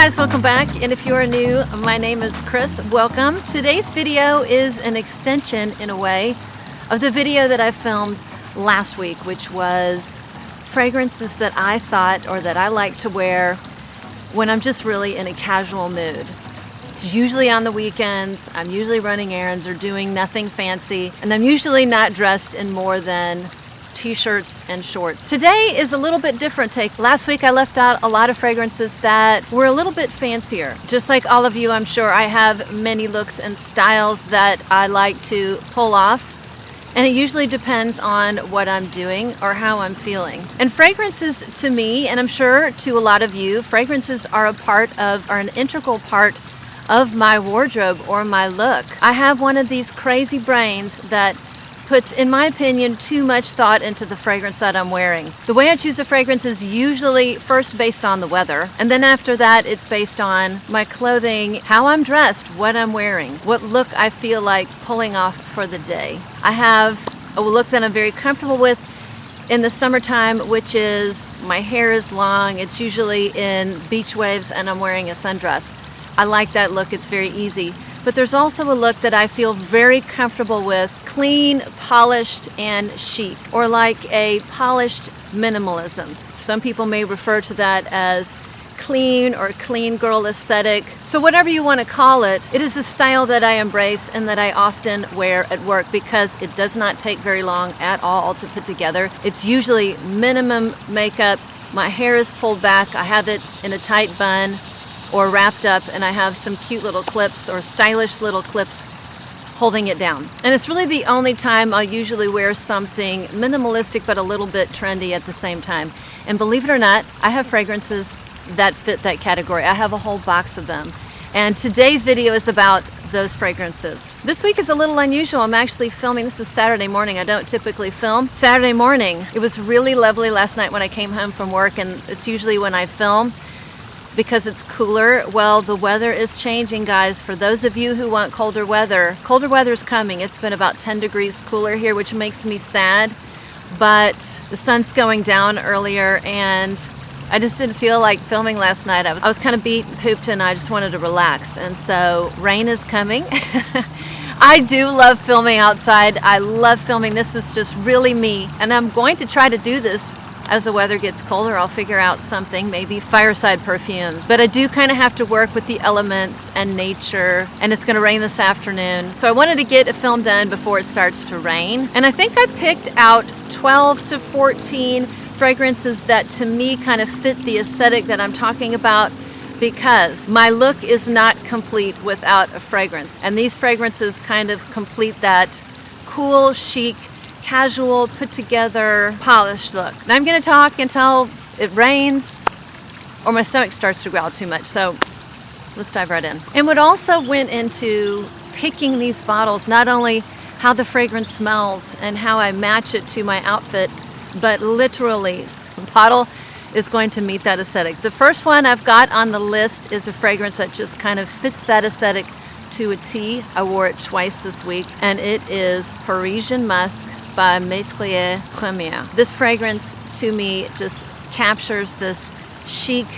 guys, welcome back. And if you are new, my name is Chris. Welcome. Today's video is an extension, in a way, of the video that I filmed last week, which was fragrances that I thought or that I like to wear when I'm just really in a casual mood. It's usually on the weekends. I'm usually running errands or doing nothing fancy, and I'm usually not dressed in more than t-shirts and shorts. Today is a little bit different take. Last week I left out a lot of fragrances that were a little bit fancier. Just like all of you, I'm sure I have many looks and styles that I like to pull off. And it usually depends on what I'm doing or how I'm feeling. And fragrances to me, and I'm sure to a lot of you, fragrances are an integral part of my wardrobe or my look. I have one of these crazy brains that puts, in my opinion, too much thought into the fragrance that I'm wearing. The way I choose a fragrance is usually first based on the weather, and then after that it's based on my clothing, how I'm dressed, what I'm wearing, what look I feel like pulling off for the day. I have a look that I'm very comfortable with in the summertime, which is my hair is long, it's usually in beach waves, and I'm wearing a sundress. I like that look, it's very easy. But there's also a look that I feel very comfortable with, clean, polished, and chic, or like a polished minimalism. Some people may refer to that as clean or clean girl aesthetic. So whatever you want to call it, it is a style that I embrace and that I often wear at work because it does not take very long at all to put together. It's usually minimum makeup. My hair is pulled back. I have it in a tight bun or wrapped up, and I have some cute little clips or stylish little clips holding it down. And it's really the only time I'll usually wear something minimalistic but a little bit trendy at the same time. And believe it or not, I have fragrances that fit that category. I have a whole box of them. And today's video is about those fragrances. This week is a little unusual. I'm actually filming, this is Saturday morning. I don't typically film Saturday morning. It was really lovely last night when I came home from work, and it's usually when I film because it's cooler. Well, the weather is changing, guys. For those of you who want colder weather is coming. It's been about 10 degrees cooler here, which makes me sad, but the sun's going down earlier, and I just didn't feel like filming last night. I was kind of beat and pooped, and I just wanted to relax. And so rain is coming. I do love filming outside. I love filming. This is just really me, and I'm going to try to do this as the weather gets colder. I'll figure out something, maybe fireside perfumes. But I do kind of have to work with the elements and nature, and it's going to rain this afternoon. So I wanted to get a film done before it starts to rain. And I think I picked out 12 to 14 fragrances that to me kind of fit the aesthetic that I'm talking about, because my look is not complete without a fragrance. And these fragrances kind of complete that cool, chic, casual, put together, polished look. And I'm going to talk until it rains or my stomach starts to growl too much. So let's dive right in. And what also went into picking these bottles, not only how the fragrance smells and how I match it to my outfit, but literally the bottle is going to meet that aesthetic. The first one I've got on the list is a fragrance that just kind of fits that aesthetic to a T. I wore it twice this week, and it is Parisian Musk by Matiere Premier. This fragrance to me just captures this chic,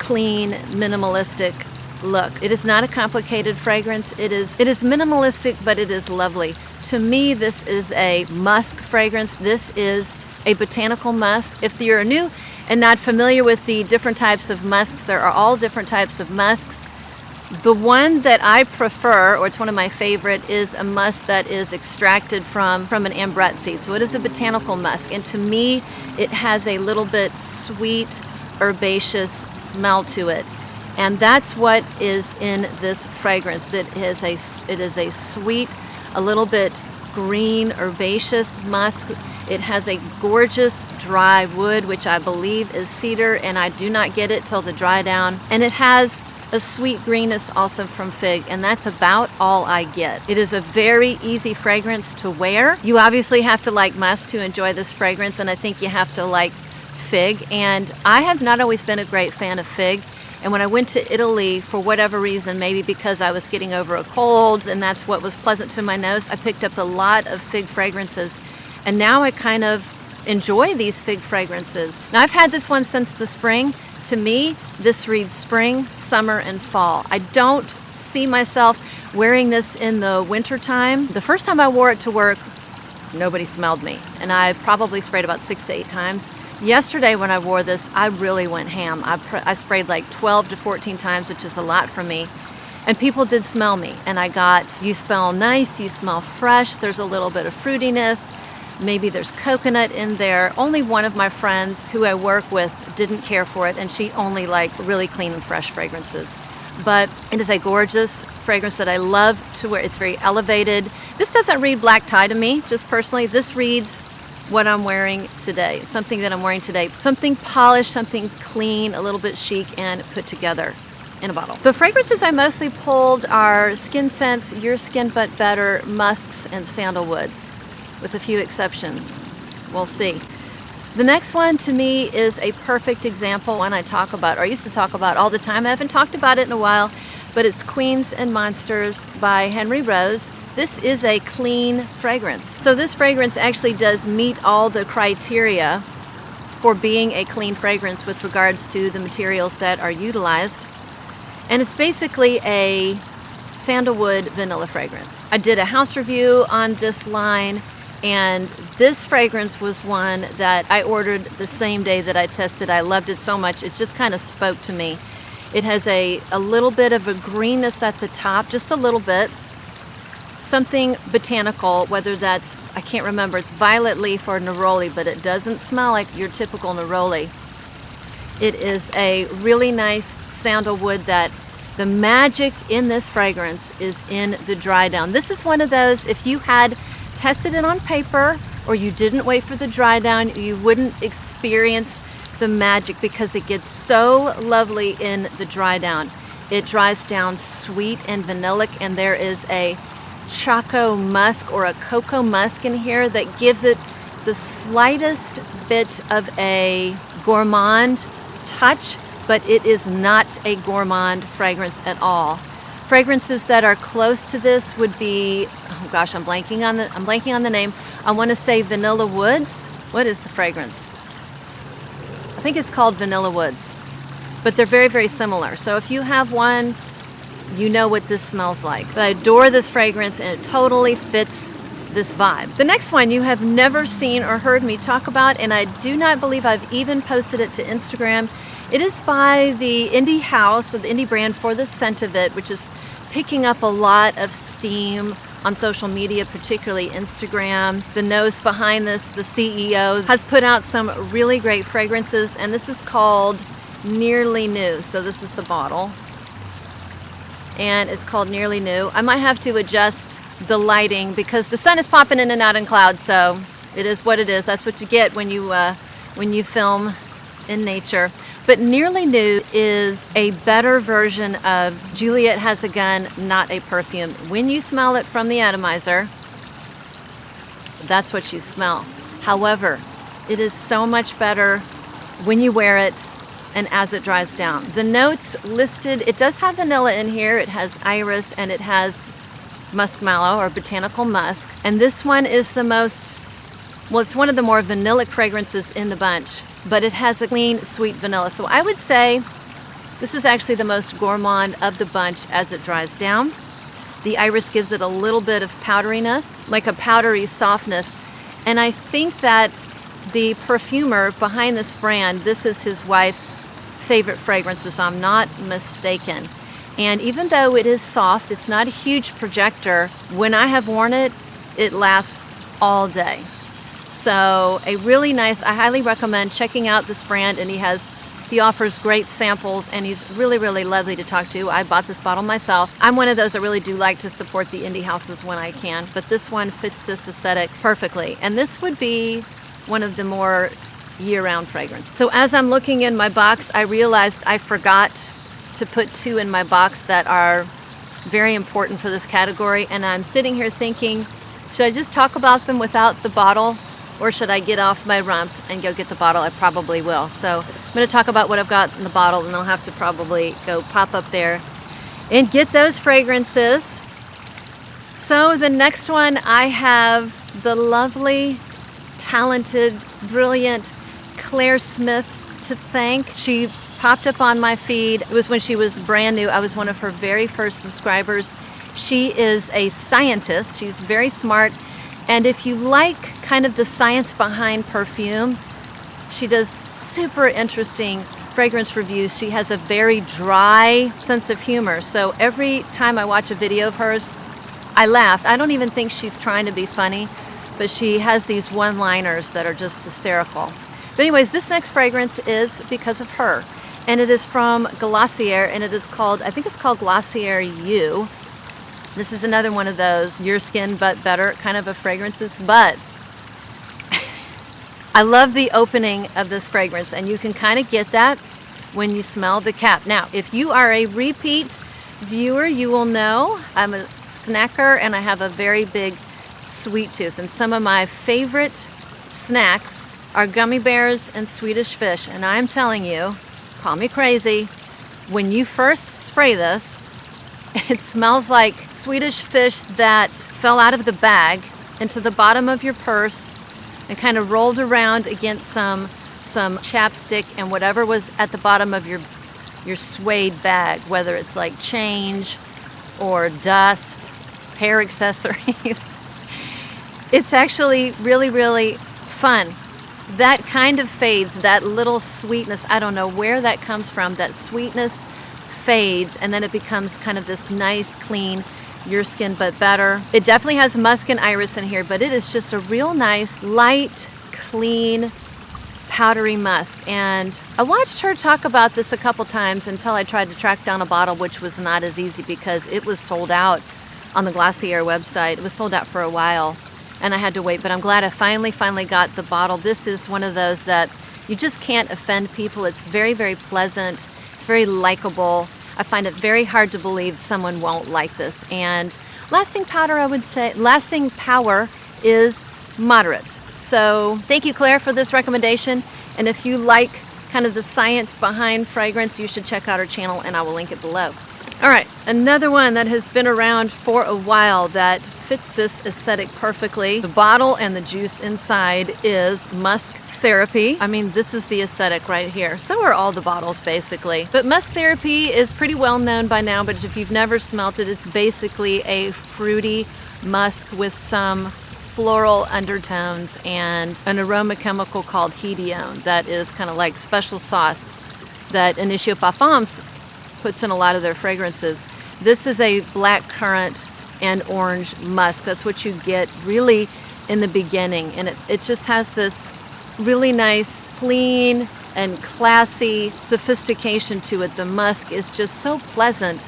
clean, minimalistic look. It is not a complicated fragrance. It is minimalistic, but it is lovely. To me, this is a musk fragrance. This is a botanical musk. If you're new and not familiar with the different types of musks, there are all different types of musks. The one that I prefer, or it's one of my favorite, is a musk that is extracted from an ambrette seed. So it is a botanical musk, and to me it has a little bit sweet, herbaceous smell to it. And that's what is in this fragrance. It is a sweet, a little bit green, herbaceous musk. It has a gorgeous dry wood, which I believe is cedar, and I do not get it till the dry down. And it has a sweet greenness also from fig, and that's about all I get. It is a very easy fragrance to wear. You obviously have to like musk to enjoy this fragrance, and I think you have to like fig, and I have not always been a great fan of fig. And when I went to Italy, for whatever reason, maybe because I was getting over a cold and that's what was pleasant to my nose, I picked up a lot of fig fragrances, and now I kind of enjoy these fig fragrances. Now I've had this one since the spring. To me, this reads spring, summer, and fall. I don't see myself wearing this in the winter time. The first time I wore it to work, nobody smelled me, and I probably sprayed about 6 to 8 times. Yesterday when I wore this, I really went ham. I sprayed like 12 to 14 times, which is a lot for me. And people did smell me, and I got, you smell nice, you smell fresh, there's a little bit of fruitiness, maybe there's coconut in there. Only one of my friends who I work with didn't care for it, and she only likes really clean and fresh fragrances. But it is a gorgeous fragrance that I love to wear. It's very elevated. This doesn't read black tie to me, just personally. This reads what I'm wearing today, something that I'm wearing today. Something polished, something clean, a little bit chic and put together in a bottle. The fragrances I mostly pulled are Skin Scents, Your Skin But Better, Musks, and Sandalwoods, with a few exceptions. We'll see. The next one to me is a perfect example, one I talk about, or I used to talk about all the time. I haven't talked about it in a while, but it's Queens and Monsters by Henry Rose. This is a clean fragrance. So this fragrance actually does meet all the criteria for being a clean fragrance with regards to the materials that are utilized. And it's basically a sandalwood vanilla fragrance. I did a house review on this line, and this fragrance was one that I ordered the same day that I tested. I loved it so much, it just kind of spoke to me. It has a little bit of a greenness at the top, just a little bit. Something botanical, whether that's, I can't remember, it's violet leaf or neroli, but it doesn't smell like your typical neroli. It is a really nice sandalwood that the magic in this fragrance is in the dry down. This is one of those, if you had tested it on paper or you didn't wait for the dry down, you wouldn't experience the magic because it gets so lovely in the dry down. It dries down sweet and vanillic, and there is a choco musk or a cocoa musk in here that gives it the slightest bit of a gourmand touch, but it is not a gourmand fragrance at all. Fragrances that are close to this would be, oh gosh, I'm blanking on the name. I want to say Vanilla Woods. What is the fragrance? I think it's called Vanilla Woods, but they're very, very similar. So if you have one, you know what this smells like. But I adore this fragrance, and it totally fits this vibe. The next one you have never seen or heard me talk about, and I do not believe I've even posted it to Instagram. It is by the indie house, or the indie brand For the Scent of It, which is picking up a lot of steam on social media, particularly Instagram. The nose behind this, the CEO, has put out some really great fragrances, and this is called Nearly New. So this is the bottle, and it's called Nearly New. I might have to adjust the lighting because the sun is popping in and out in clouds, so it is what it is. That's what you get when you film in nature. But Nearly New is a better version of Juliet Has a Gun, Not a Perfume. When you smell it from the atomizer, that's what you smell. However, it is so much better when you wear it and as it dries down. The notes listed, it does have vanilla in here, it has iris, and it has muskmallow or botanical musk. And this one is the most, well, it's one of the more vanillic fragrances in the bunch, but it has a clean, sweet vanilla. So I would say this is actually the most gourmand of the bunch as it dries down. The iris gives it a little bit of powderiness, like a powdery softness. And I think that the perfumer behind this brand, this is his wife's favorite fragrances, I'm not mistaken. And even though it is soft, it's not a huge projector, when I have worn it, it lasts all day. So a really nice, I highly recommend checking out this brand, and he offers great samples, and he's really, really lovely to talk to. I bought this bottle myself. I'm one of those that really do like to support the indie houses when I can, but this one fits this aesthetic perfectly. And this would be one of the more year-round fragrances. So as I'm looking in my box, I realized I forgot to put two in my box that are very important for this category, and I'm sitting here thinking, should I just talk about them without the bottle, or should I get off my rump and go get the bottle? I probably will. So I'm going to talk about what I've got in the bottle, and I'll have to probably go pop up there and get those fragrances. So the next one, I have the lovely, talented, brilliant Claire Smith to thank. She popped up on my feed. It was when she was brand new. I was one of her very first subscribers. She is a scientist. She's very smart. And if you like kind of the science behind perfume, she does super interesting fragrance reviews. She has a very dry sense of humor. So every time I watch a video of hers, I laugh. I don't even think she's trying to be funny, but she has these one-liners that are just hysterical. But anyways, this next fragrance is because of her. And it is from Glossier, and it is called, I think it's called Glossier You. This is another one of those your skin but better kind of a fragrances. But I love the opening of this fragrance, and you can kind of get that when you smell the cap. Now, if you are a repeat viewer, you will know I'm a snacker and I have a very big sweet tooth. And some of my favorite snacks are gummy bears and Swedish fish. And I'm telling you, call me crazy, when you first spray this, it smells like Swedish fish that fell out of the bag into the bottom of your purse and kind of rolled around against some chapstick and whatever was at the bottom of your suede bag, whether it's like change or dust, hair accessories. It's actually really, really fun. That kind of fades, that little sweetness. I don't know where that comes from. That sweetness fades, and then it becomes kind of this nice, clean, your skin but better. It definitely has musk and iris in here, but it is just a real nice, light, clean, powdery musk. And I watched her talk about this a couple times until I tried to track down a bottle, which was not as easy because it was sold out on the Glossier website. It was sold out for a while, and I had to wait, but I'm glad I finally got the bottle. This is one of those that you just can't offend people. It's very, very pleasant. It's very likable. I find it very hard to believe someone won't like this. And lasting power is moderate. So thank you, Claire, for this recommendation. And if you like kind of the science behind fragrance, you should check out her channel, and I will link it below. All right, another one that has been around for a while that fits this aesthetic perfectly. The bottle and the juice inside is Musk Therapy. I mean, this is the aesthetic right here. So are all the bottles, basically. But Musk Therapy is pretty well known by now, but if you've never smelt it, it's basically a fruity musk with some floral undertones and an aroma chemical called hedione that is kind of like special sauce that Initio Parfums puts in a lot of their fragrances. This is a black currant and orange musk. That's what you get really in the beginning. And it just has this really nice, clean, and classy sophistication to it. The musk is just so pleasant,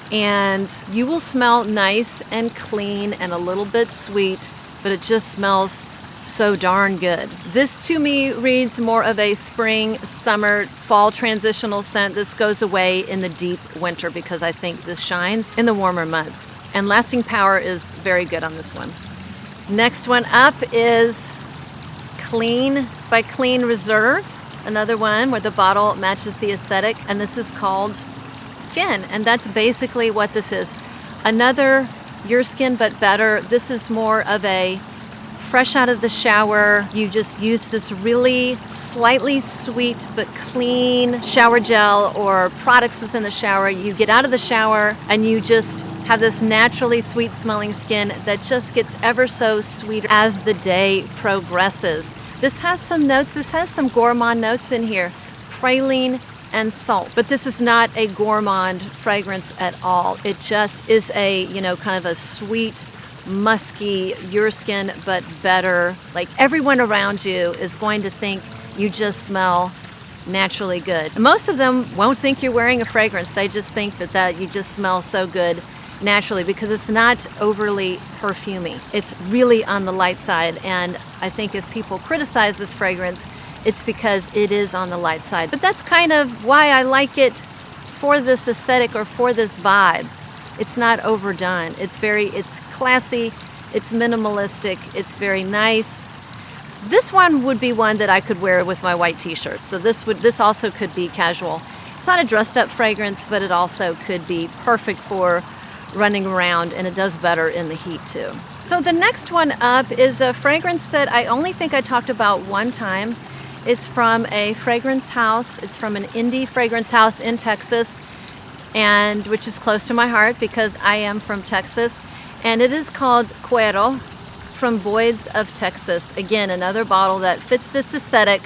and you will smell nice and clean and a little bit sweet, but it just smells so darn good. This to me reads more of a spring, summer, fall transitional scent. This goes away in the deep winter because I think this shines in the warmer months. And lasting power is very good on this one. Next one up is Clean by Clean Reserve, another one where the bottle matches the aesthetic, and this is called Skin, and that's basically what this is. Another your skin but better. This is more of a fresh out of the shower. You just use this really slightly sweet but clean shower gel or products within the shower. You get out of the shower and you just have this naturally sweet smelling skin that just gets ever so sweeter as the day progresses. This has some notes, this has some gourmand notes in here, praline and salt, but this is not a gourmand fragrance at all. It just is a, kind of a sweet, musky, your skin but better. Like everyone around you is going to think you just smell naturally good. Most of them won't think you're wearing a fragrance. They just think that you just smell so good naturally because it's not overly perfumey. It's really on the light side, and I think if people criticize this fragrance, it's because it is on the light side. But that's kind of why I like it for this aesthetic or for this vibe. It's not overdone. It's classy, it's minimalistic, it's very nice. This one would be one that I could wear with my white t-shirt. So this also could be casual. It's not a dressed up fragrance, but it also could be perfect for running around, and it does better in the heat too. So the next one up is a fragrance that I only think I talked about one time, It's from a fragrance house. It's from an indie fragrance house in Texas, and which is close to my heart because I am from Texas. And it is called Cuero from Boyd's of Texas. Again, another bottle that fits this aesthetic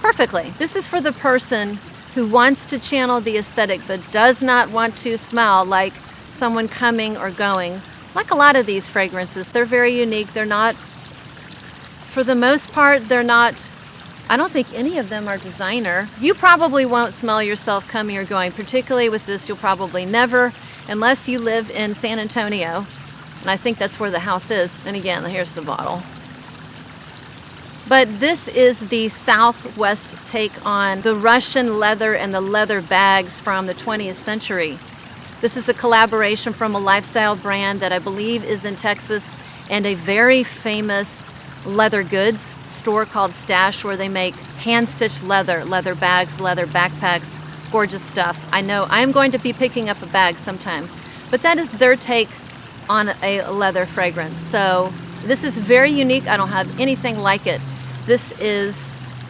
perfectly. This is for the person who wants to channel the aesthetic but does not want to smell like someone coming or going. Like a lot of these fragrances, they're very unique. They're not, for the most part, they're not, I don't think any of them are designer. You probably won't smell yourself coming or going, particularly with this. You'll probably never, unless you live in San Antonio. And I think that's where the house is. And again, here's the bottle. But this is the Southwest take on the Russian leather and the leather bags from the 20th century. This is a collaboration from a lifestyle brand that I believe is in Texas and a very famous leather goods store called Stash, where they make hand-stitched leather bags, leather backpacks, gorgeous stuff. I know I'm going to be picking up a bag sometime, but that is their take on a leather fragrance. So this is very unique. I don't have anything like it. This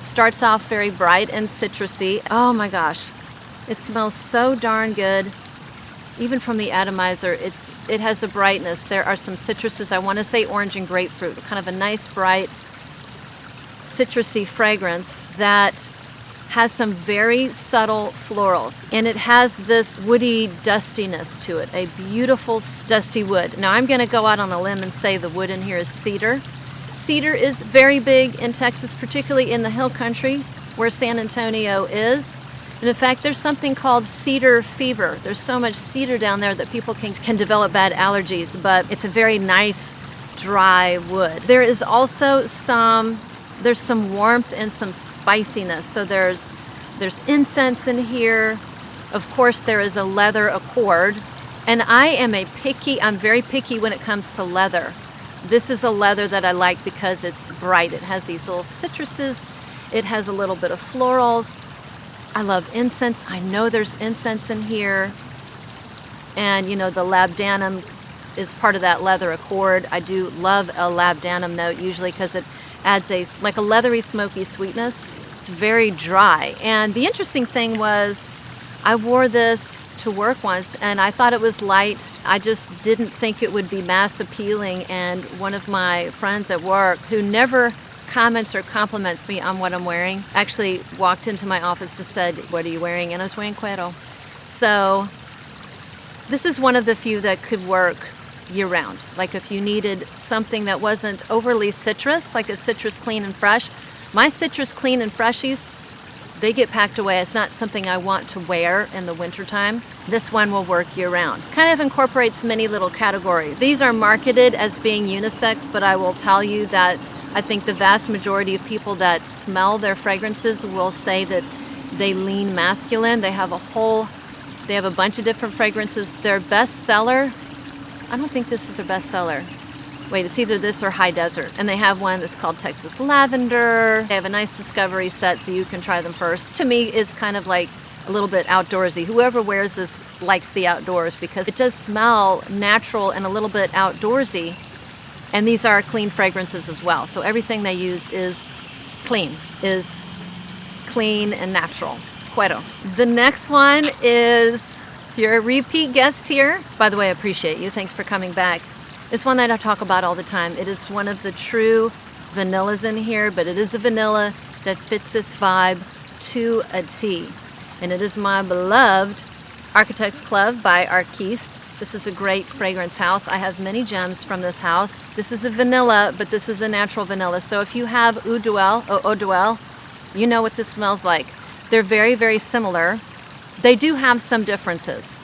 starts off very bright and citrusy. Oh my gosh, it smells so darn good. Even from the atomizer, it has a brightness. There are some citruses. I want to say orange and grapefruit, kind of a nice, bright, citrusy fragrance that has some very subtle florals. And it has this woody dustiness to it, a beautiful dusty wood. Now I'm going to go out on a limb and say the wood in here is cedar. Cedar is very big in Texas, particularly in the hill country where San Antonio is. And in fact, there's something called cedar fever. There's so much cedar down there that people can develop bad allergies, but it's a very nice, dry wood. There is also there's some warmth and some spiciness. So there's incense in here. Of course, there is a leather accord. And I'm very picky when it comes to leather. This is a leather that I like because it's bright. It has these little citruses. It has a little bit of florals. I love incense. I know there's incense in here. And the labdanum is part of that leather accord. I do love a labdanum note usually because it adds like a leathery, smoky sweetness. It's very dry. And the interesting thing was I wore this to work once and I thought it was light. I just didn't think it would be mass appealing, and one of my friends at work, who never comments or compliments me on what I'm wearing, actually walked into my office and said, "What are you wearing?" And I was wearing Cuero. So this is one of the few that could work year round. Like if you needed something that wasn't overly citrus, like a citrus clean and fresh. My citrus clean and freshies, they get packed away. It's not something I want to wear in the wintertime. This one will work year round. Kind of incorporates many little categories. These are marketed as being unisex, but I will tell you that I think the vast majority of people that smell their fragrances will say that they lean masculine. They have a bunch of different fragrances. Their best seller, I don't think this is their best seller. Wait, it's either this or High Desert. And they have one that's called Texas Lavender. They have a nice discovery set so you can try them first. To me, is kind of like a little bit outdoorsy. Whoever wears this likes the outdoors because it does smell natural and a little bit outdoorsy. And these are clean fragrances as well. So everything they use is clean and natural. Cuero. The next one is, if you're a repeat guest here, by the way, I appreciate you. Thanks for coming back. It's one that I talk about all the time. It is one of the true vanillas in here, but it is a vanilla that fits this vibe to a T. And it is my beloved Architects Club by Arquiste. This is a great fragrance house. I have many gems from this house. This is a vanilla, but this is a natural vanilla. So if you have Eau Duel, you know what this smells like. They're very, very similar. They do have some differences.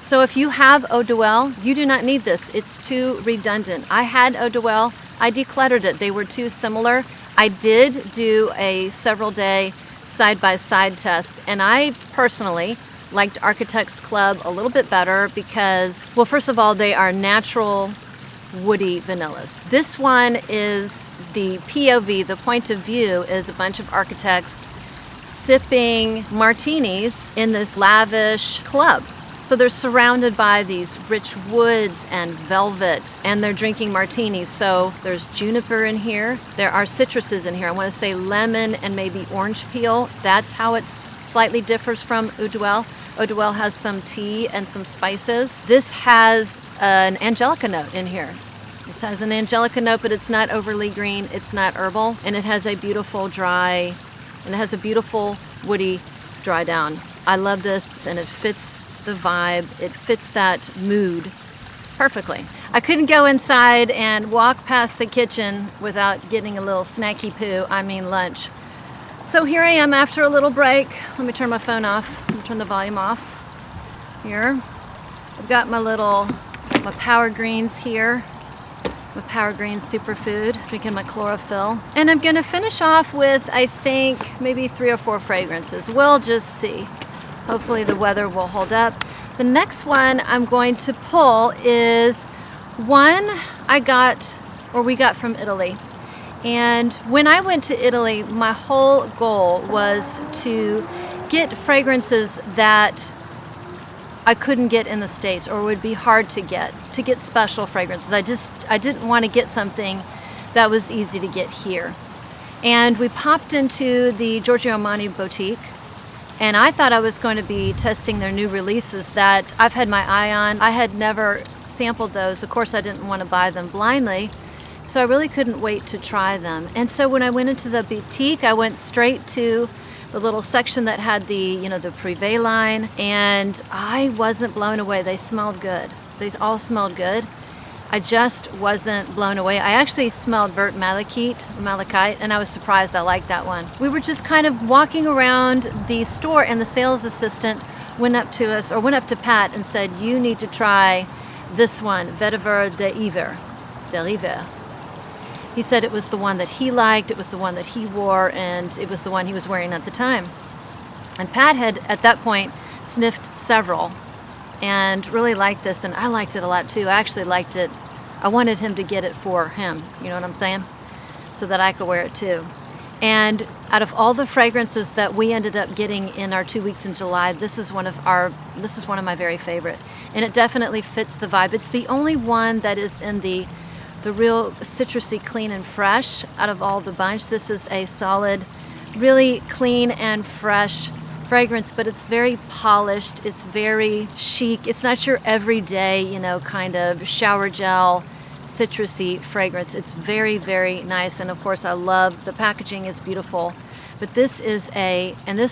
So if you have Eau Duel, you do not need this. It's too redundant. I had Eau Duel. I decluttered it. They were too similar. I did do a several-day side-by-side test, and I personally liked Architects Club a little bit better because, well, first of all, they are natural woody vanillas. This one is the POV, the point of view, is a bunch of architects sipping martinis in this lavish club. So they're surrounded by these rich woods and velvet, and they're drinking martinis. So there's juniper in here. There are citruses in here. I want to say lemon and maybe orange peel. That's how it slightly differs from Eau de Duel. Eau de Duel has some tea and some spices. This has an angelica note in here. This has an angelica note, but it's not overly green. It's not herbal, and it has a beautiful woody dry down. I love this, and it fits the vibe. It fits that mood perfectly. I couldn't go inside and walk past the kitchen without getting a little snacky poo, I mean lunch. So here I am after a little break. Let me turn my phone off. Let me turn the volume off here. I've got my Power Greens here. My Power Greens superfood, drinking my chlorophyll. And I'm gonna finish off with, I think, maybe 3 or 4 fragrances. We'll just see. Hopefully the weather will hold up. The next one I'm going to pull is one we got from Italy. And when I went to Italy, my whole goal was to get fragrances that I couldn't get in the States, or would be hard to get special fragrances. I didn't want to get something that was easy to get here. And we popped into the Giorgio Armani boutique, and I thought I was going to be testing their new releases that I've had my eye on. I had never sampled those. Of course, I didn't want to buy them blindly, so I really couldn't wait to try them. And so when I went into the boutique, I went straight to the little section that had the Privé line, and I wasn't blown away. They smelled good. They all smelled good. I just wasn't blown away. I actually smelled Vert Malachite, and I was surprised. I liked that one. We were just kind of walking around the store, and the sales assistant went up to Pat and said, "You need to try this one, Vetiver de River." He said it was the one that he liked, it was the one that he wore, and it was the one he was wearing at the time. And Pat had, at that point, sniffed several and really liked this, and I liked it a lot too. I actually liked it. I wanted him to get it for him, you know what I'm saying? So that I could wear it too. And out of all the fragrances that we ended up getting in our 2 weeks in July, this is one of my very favorite. And it definitely fits the vibe. It's the only one that is in the real citrusy, clean and fresh out of all the bunch. This is a solid, really clean and fresh fragrance, but it's very polished. It's very chic. It's not your everyday, kind of shower gel, citrusy fragrance. It's very, very nice. And of course, I love the packaging is beautiful. But this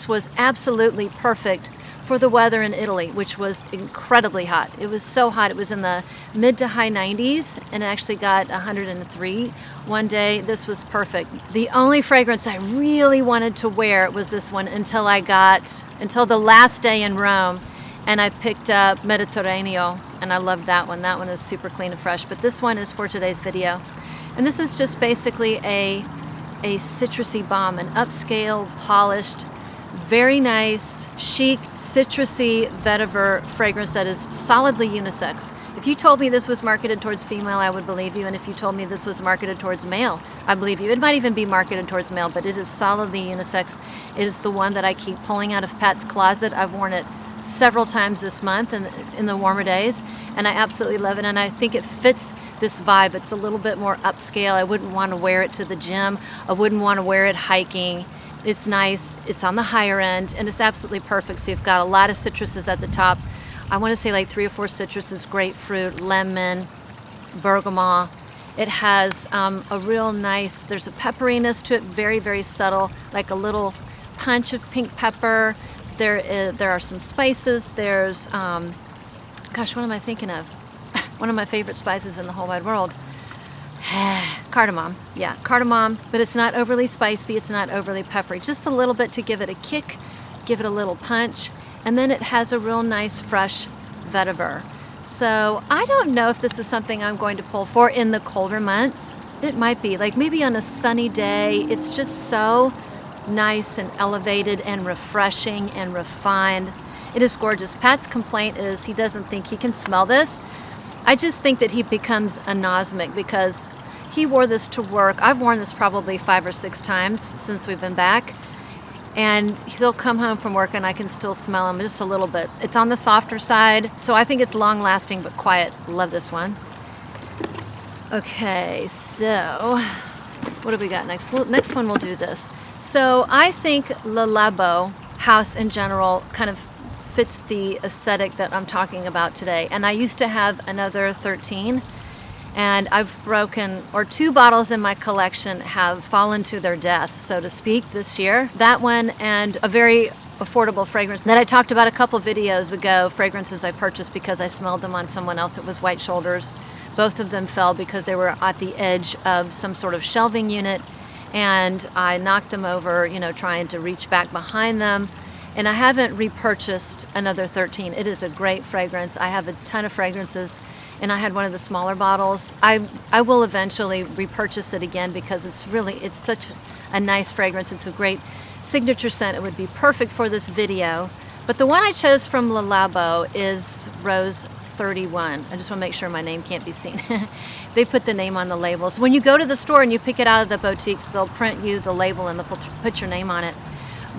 was absolutely perfect for the weather in Italy, which was incredibly hot. It was so hot. It was in the mid to high 90s, and it actually got 103 one day. This was perfect. The only fragrance I really wanted to wear was this one until the last day in Rome, and I picked up Mediterraneo, and I loved that one. That one is super clean and fresh, but this one is for today's video. And this is just basically a citrusy bomb, an upscale, polished, very nice, chic, citrusy vetiver fragrance that is solidly unisex. If you told me this was marketed towards female, I would believe you. And if you told me this was marketed towards male, I believe you. It might even be marketed towards male, but it is solidly unisex. It is the one that I keep pulling out of Pat's closet. I've worn it several times this month in the warmer days, and I absolutely love it. And I think it fits this vibe. It's a little bit more upscale. I wouldn't want to wear it to the gym. I wouldn't want to wear it hiking. It's nice, it's on the higher end, and it's absolutely perfect. So you've got a lot of citruses at the top. I want to say like 3 or 4 citruses: grapefruit, lemon, bergamot. It has a real nice, there's a pepperiness to it, very, very subtle, like a little punch of pink pepper. There are some spices. There's, what am I thinking of? One of my favorite spices in the whole wide world. Cardamom. Yeah, cardamom, but it's not overly spicy, it's not overly peppery, just a little bit to give it a kick, give it a little punch, and then it has a real nice fresh vetiver. So I don't know if this is something I'm going to pull for in the colder months. It might be, like maybe on a sunny day. It's just so nice and elevated and refreshing and refined. It is gorgeous. Pat's complaint is he doesn't think he can smell this. I just think that he becomes anosmic because he wore this to work. I've worn this probably 5 or 6 times since we've been back. and he'll come home from work and I can still smell him just a little bit. It's on the softer side, so I think it's long lasting but quiet. Love this one. Okay, so what do we got next? Well, next one we'll do this. So I think the Labo house in general kind of fits the aesthetic that I'm talking about today. And I used to have another 13, and I've broken, or 2 bottles in my collection have fallen to their death, so to speak, this year. That one and a very affordable fragrance that I talked about a couple videos ago, fragrances I purchased because I smelled them on someone else. It was White Shoulders. Both of them fell because they were at the edge of some sort of shelving unit, and I knocked them over, you know, trying to reach back behind them. And I haven't repurchased another 13. It is a great fragrance. I have a ton of fragrances, and I had one of the smaller bottles. I will eventually repurchase it again because it's such a nice fragrance. It's a great signature scent. It would be perfect for this video. But the one I chose from Le Labo is Rose 31. I just want to make sure my name can't be seen. They put the name on the labels. When you go to the store and you pick it out of the boutiques, they'll print you the label and they'll put your name on it.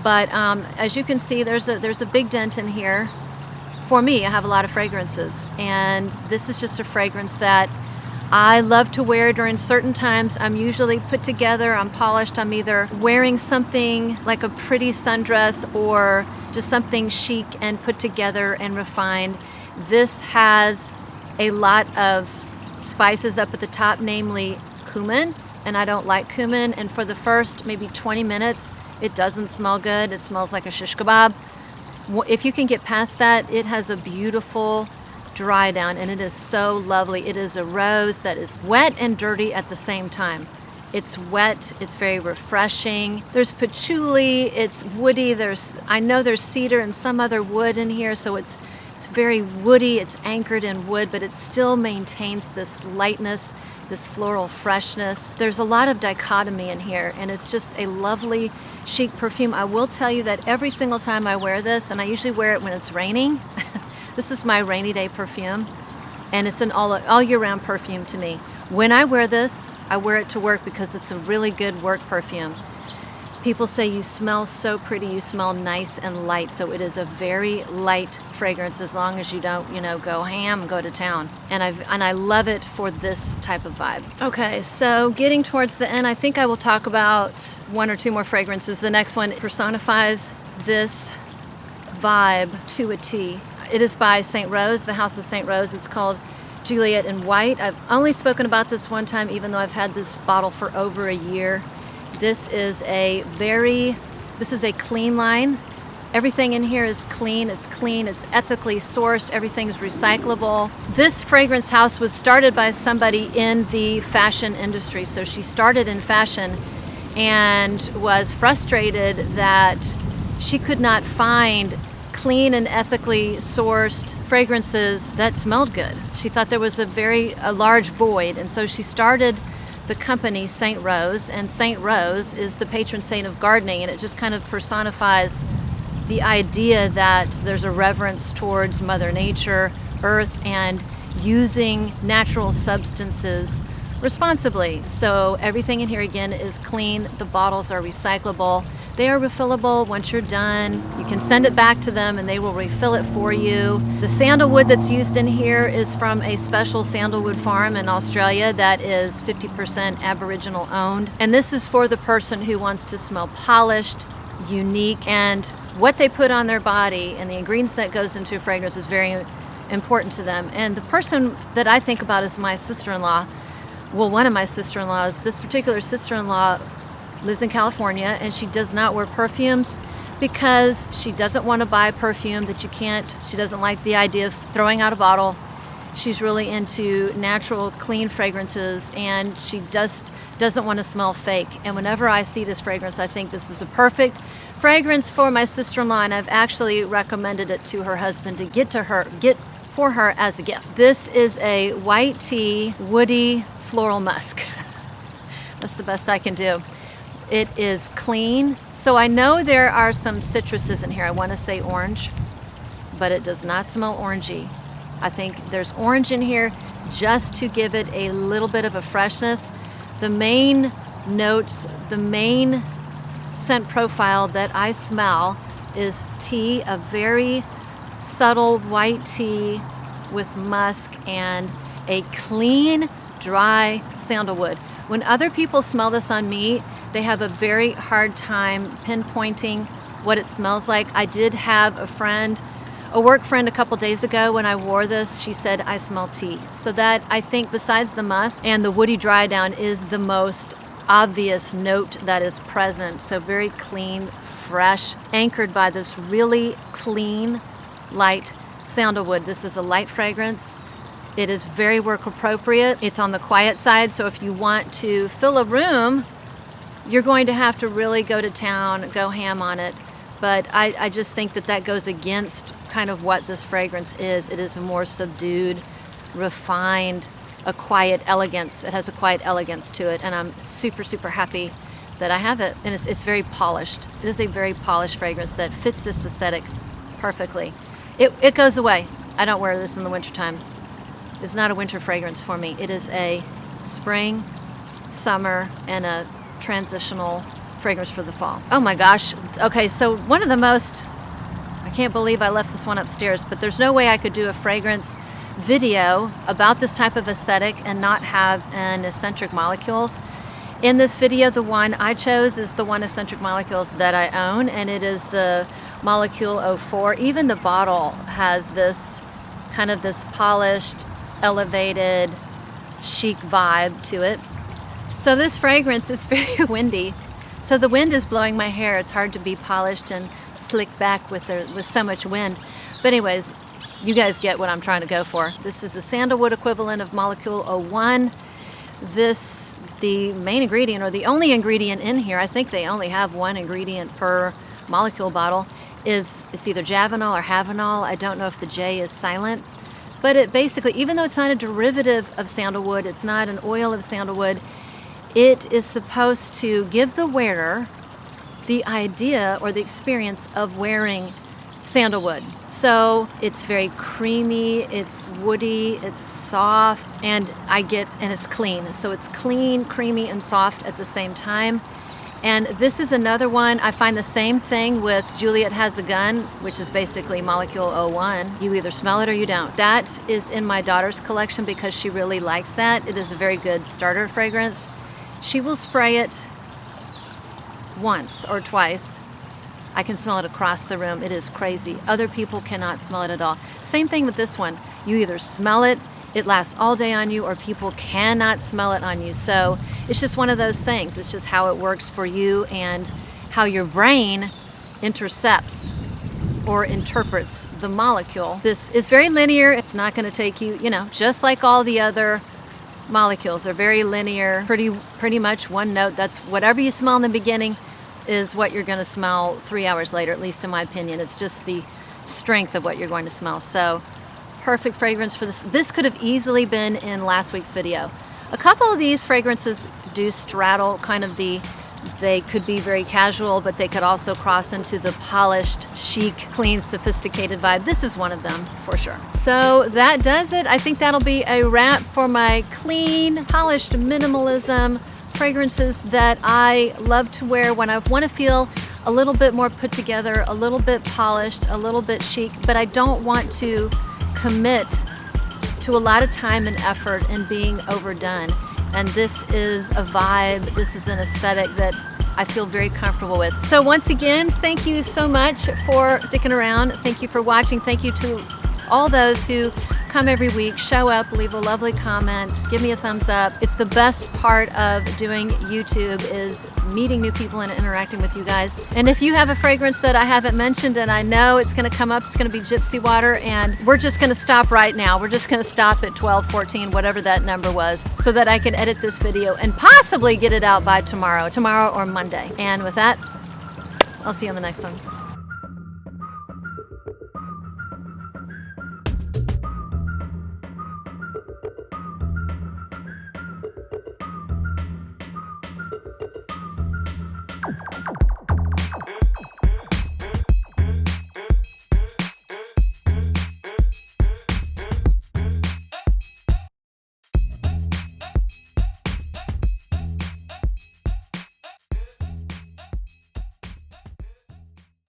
But as you can see, there's a big dent in here. For me, I have a lot of fragrances, and this is just a fragrance that I love to wear during certain times. I'm usually put together, I'm polished, I'm either wearing something like a pretty sundress or just something chic and put together and refined. This has a lot of spices up at the top, namely cumin, and I don't like cumin, and for the first maybe 20 minutes, it doesn't smell good. It smells like a shish kebab. If you can get past that, it has a beautiful dry down, and it is so lovely. It is a rose that is wet and dirty at the same time. It's wet, it's very refreshing. There's patchouli, it's woody. I know there's cedar and some other wood in here, so it's very woody, it's anchored in wood, but it still maintains this lightness, this floral freshness. There's a lot of dichotomy in here, and it's just a lovely chic perfume. I will tell you that every single time I wear this, and I usually wear it when it's raining, this is my rainy day perfume, and it's an all year round perfume to me. When I wear this, I wear it to work because it's a really good work perfume. People say you smell so pretty, you smell nice and light, so it is a very light fragrance as long as you don't, go ham, go to town. And I love it for this type of vibe. Okay, so getting towards the end, I think I will talk about 1 or 2 more fragrances. The next one personifies this vibe to a T. It is by St. Rose, the House of St. Rose. It's called Juliet in White. I've only spoken about this one time, even though I've had this bottle for over a year. This is a clean line. Everything in here is clean, it's ethically sourced, everything's recyclable. This fragrance house was started by somebody in the fashion industry. So she started in fashion and was frustrated that she could not find clean and ethically sourced fragrances that smelled good. She thought there was a large void, and so she started the company St. Rose, and St. Rose is the patron saint of gardening, and it just kind of personifies the idea that there's a reverence towards Mother Nature, Earth, and using natural substances responsibly. So everything in here again is clean. The bottles are recyclable. They are refillable once you're done. You can send it back to them and they will refill it for you. The sandalwood that's used in here is from a special sandalwood farm in Australia that is 50% Aboriginal owned. And this is for the person who wants to smell polished, unique, and what they put on their body and the ingredients that goes into a fragrance is very important to them. And the person that I think about is my sister-in-law. Well, one of my sister-in-laws. This particular sister-in-law lives in California, and she does not wear perfumes because she doesn't want to buy perfume that she doesn't like the idea of throwing out a bottle. She's really into natural, clean fragrances, and she doesn't want to smell fake. And whenever I see this fragrance, I think this is a perfect fragrance for my sister-in-law, and I've actually recommended it to her husband to get for her as a gift. This is a white tea, woody, floral musk. That's the best I can do. It is clean. So I know there are some citruses in here. I want to say orange, but it does not smell orangey. I think there's orange in here just to give it a little bit of a freshness. The main notes, the main scent profile that I smell is tea, a very subtle white tea with musk and a clean, dry sandalwood. When other people smell this on me, they have a very hard time pinpointing what it smells like. I did have a work friend a couple days ago when I wore this, she said, I smell tea. So that, I think, besides the musk and the woody dry down, is the most obvious note that is present. So very clean, fresh, anchored by this really clean, light sandalwood. This is a light fragrance. It is very work appropriate. It's on the quiet side, so if you want to fill a room, you're going to have to really go to town, go ham on it. But I just think that that goes against kind of what this fragrance is. It is a more subdued, refined, a quiet elegance. It has a quiet elegance to it, and I'm super, super happy that I have it. And it's very polished. It is a very polished fragrance that fits this aesthetic perfectly. It goes away. I don't wear this in the wintertime. It's not a winter fragrance for me. It is a spring, summer, and a transitional fragrance for the fall. Oh my gosh. Okay, so one of the most, I can't believe I left this one upstairs, but there's no way I could do a fragrance video about this type of aesthetic and not have an Escentric molecules. In this video, the one I chose is the one Escentric molecules that I own, and it is the Molecule 04. Even the bottle has this kind of this polished, elevated, chic vibe to it. So this fragrance is very windy. So the wind is blowing my hair. It's hard to be polished and slicked back with so much wind. But anyways, you guys get what I'm trying to go for. This is a sandalwood equivalent of Molecule 01. The main ingredient, or the only ingredient in here, I think they only have one ingredient per molecule bottle, it's either Javanol or Havanol. I don't know if the J is silent. But it basically, even though it's not a derivative of sandalwood, it's not an oil of sandalwood, it is supposed to give the wearer the idea or the experience of wearing sandalwood. So it's very creamy, it's woody, it's soft, and it's clean. So it's clean, creamy, and soft at the same time. And this is another one. I find the same thing with Juliet Has a Gun, which is basically Molecule 01. You either smell it or you don't. That is in my daughter's collection because she really likes that. It is a very good starter fragrance. She will spray it once or twice. I can smell it across the room. It is crazy. Other people cannot smell it at all. Same thing with this one. You either smell it, it lasts all day on you, or people cannot smell it on you. So it's just one of those things. It's just how it works for you and how your brain intercepts or interprets the molecule. This is very linear. It's not going to take you, just like all the other molecules are very linear, pretty much one note. That's whatever you smell in the beginning is what you're going to smell 3 hours later, at least in my opinion. It's just the strength of what you're going to smell. So perfect fragrance for this. This could have easily been in last week's video. A couple of these fragrances do straddle kind of they could be very casual, but they could also cross into the polished, chic, clean, sophisticated vibe. This is one of them for sure. So that does it. I think that'll be a wrap for my clean, polished minimalism fragrances that I love to wear when I want to feel a little bit more put together, a little bit polished, a little bit chic, but I don't want to commit to a lot of time and effort in being overdone. And this is a vibe, this is an aesthetic that I feel very comfortable with. So once again, thank you so much for sticking around. Thank you for watching. Thank you to all those who come every week, show up, leave a lovely comment, give me a thumbs up. It's the best part of doing YouTube is meeting new people and interacting with you guys. And if you have a fragrance that I haven't mentioned and I know it's gonna come up, it's gonna be Gypsy Water, and we're just gonna stop right now. We're just gonna stop at 12:14, whatever that number was, so that I can edit this video and possibly get it out by tomorrow or Monday. And with that, I'll see you on the next one.